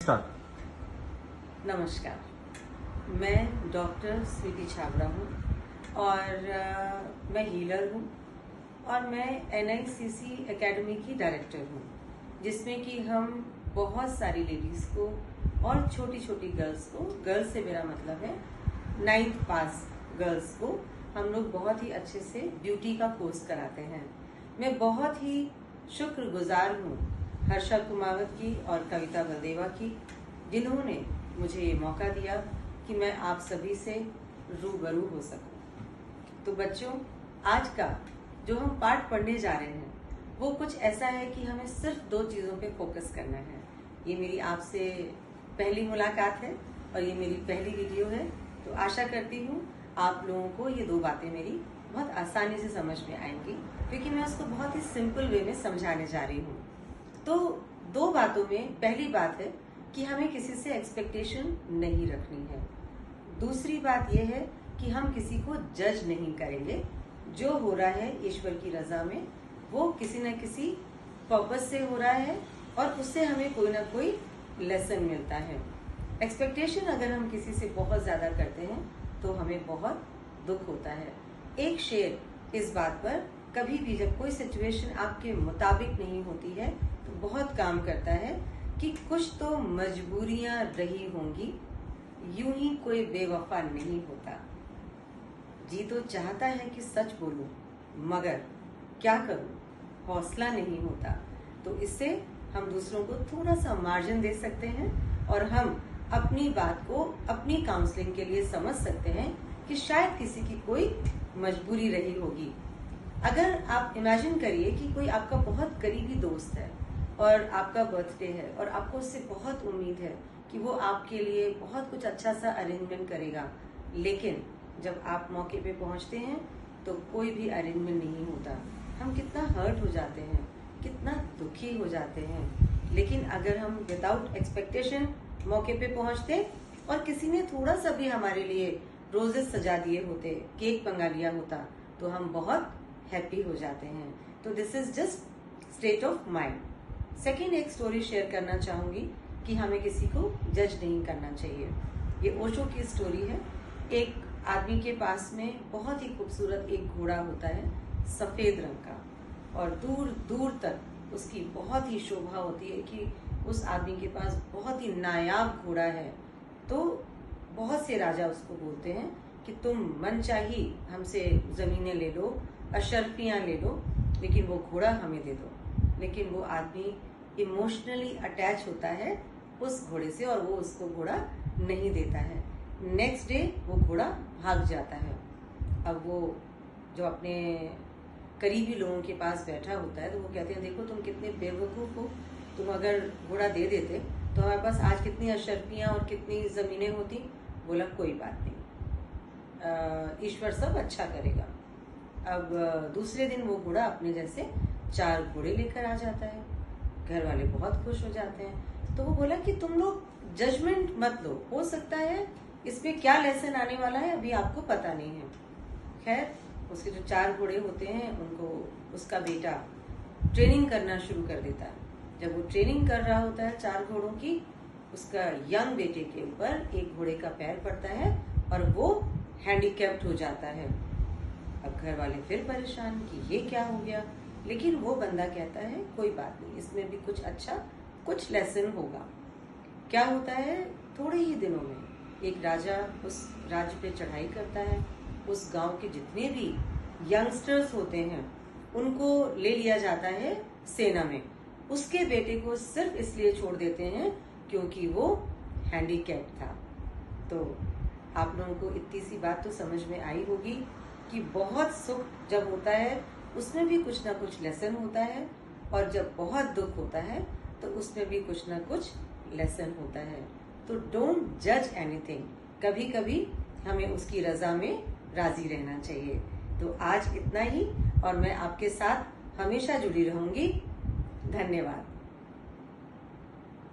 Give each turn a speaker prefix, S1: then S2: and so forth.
S1: Start.
S2: नमस्कार, मैं doctor Sweety Chhabra हूँ और मैं हीलर हूँ और मैं NICC एकेडमी की डायरेक्टर हूँ, जिसमें कि हम बहुत सारी लेडीज़ को और छोटी छोटी गर्ल्स को, गर्ल्स से मेरा मतलब है 9th पास गर्ल्स को, हम लोग बहुत ही अच्छे से ब्यूटी का कोर्स कराते हैं। मैं बहुत ही शुक्रगुजार हूँ हर्षा कुमावत की और कविता बलदेवा की, जिन्होंने मुझे ये मौका दिया कि मैं आप सभी से रूबरू हो सकूं। तो बच्चों, आज का जो हम पाठ पढ़ने जा रहे हैं वो कुछ ऐसा है कि हमें सिर्फ 2 चीज़ों पे फोकस करना है। ये मेरी आपसे पहली मुलाकात है और ये मेरी पहली वीडियो है, तो आशा करती हूँ आप लोगों को ये 2 बातें मेरी बहुत आसानी से समझ में आएंगी, क्योंकि मैं उसको बहुत ही सिंपल वे में समझाने जा रही हूँ। तो 2 बातों में पहली बात है कि हमें किसी से एक्सपेक्टेशन नहीं रखनी है। दूसरी बात यह है कि हम किसी को जज नहीं करेंगे। जो हो रहा है ईश्वर की रजा में, वो किसी न किसी पर्पस से हो रहा है और उससे हमें कोई ना कोई लेसन मिलता है। एक्सपेक्टेशन अगर हम किसी से बहुत ज्यादा करते हैं तो हमें बहुत दुख होता है। एक शेर इस बात पर, कभी भी जब कोई सिचुएशन आपके मुताबिक नहीं होती है तो बहुत काम करता है कि कुछ तो मजबूरियां रही होंगी, यूं ही कोई बेवफा नहीं होता। जी तो चाहता है कि सच बोलूं, मगर क्या करूं, हौसला नहीं होता। तो इससे हम दूसरों को थोड़ा सा मार्जिन दे सकते हैं और हम अपनी बात को अपनी काउंसलिंग के लिए समझ सकते हैं कि शायद किसी की कोई मजबूरी रही होगी। अगर आप इमेजिन करिए कि कोई आपका बहुत करीबी दोस्त है और आपका बर्थडे है और आपको उससे बहुत उम्मीद है कि वो आपके लिए बहुत कुछ अच्छा सा अरेंजमेंट करेगा, लेकिन जब आप मौके पे पहुंचते हैं तो कोई भी अरेंजमेंट नहीं होता। हम कितना हर्ट हो जाते हैं, कितना दुखी हो जाते हैं। लेकिन अगर हम विदाउट एक्सपेक्टेशन मौके पे पहुंचते और किसी ने थोड़ा सा भी हमारे लिए रोजेस सजा दिए होते, केक मंगा लिया होता, तो हम बहुत हैप्पी हो जाते हैं। तो this is just state of mind. Second, एक स्टोरी शेयर करना चाहूंगी कि हमें किसी को जज नहीं करना चाहिए। ये ओशो की स्टोरी है। एक आदमी के पास में बहुत ही खूबसूरत एक घोड़ा होता है, सफेद रंग का, और दूर दूर तक उसकी बहुत ही शोभा होती है कि उस आदमी के पास बहुत ही नायाब घोड़ा है। तो बहुत से राजा उसको बोलते हैं कि तुम मनचाही हमसे जमीनें ले लो, अशर्फियां ले लो, लेकिन वो घोड़ा हमें दे दो। लेकिन वो आदमी इमोशनली अटैच होता है उस घोड़े से और वो उसको घोड़ा नहीं देता है। नेक्स्ट डे वो घोड़ा भाग जाता है। अब वो जो अपने करीबी लोगों के पास बैठा होता है तो वो कहते हैं, देखो तुम कितने बेवकूफ हो, तुम अगर घोड़ा दे देते तो हमारे पास आज कितनी अशर्फियां और कितनी जमीनें होती। बोला कोई बात नहीं, ईश्वर सब अच्छा करेगा। अब दूसरे दिन वो घोड़ा अपने जैसे 4 घोड़े लेकर आ जाता है। घर वाले बहुत खुश हो जाते हैं। तो वो बोला कि तुम लोग जजमेंट मत लो, हो सकता है इसमें क्या लेसन आने वाला है अभी आपको पता नहीं है। खैर, उसके जो 4 घोड़े होते हैं उनको उसका बेटा ट्रेनिंग करना शुरू कर देता है। जब वो ट्रेनिंग कर रहा होता है 4 घोड़ों की, उसका यंग बेटे के ऊपर एक घोड़े का पैर पड़ता है और वो हैंडीकैप्ड हो जाता है। अब घर वाले फिर परेशान कि ये क्या हो गया, लेकिन वो बंदा कहता है कोई बात नहीं, इसमें भी कुछ अच्छा, कुछ लेसन होगा। क्या होता है, थोड़े ही दिनों में एक राजा उस राज्य पे चढ़ाई करता है। उस गांव के जितने भी यंगस्टर्स होते हैं उनको ले लिया जाता है सेना में। उसके बेटे को सिर्फ इसलिए छोड़ देते हैं क्योंकि वो हैंडीकैप्ड था। तो आप लोगों को इतनी सी बात तो समझ में आई होगी कि बहुत सुख जब होता है उसमें भी कुछ ना कुछ लेसन होता है, और जब बहुत दुख होता है तो उसमें भी कुछ ना कुछ लेसन होता है। तो डोंट जज एनीथिंग, कभी कभी हमें उसकी रजा में राजी रहना चाहिए। तो आज इतना ही, और मैं आपके साथ हमेशा जुड़ी रहूंगी। धन्यवाद।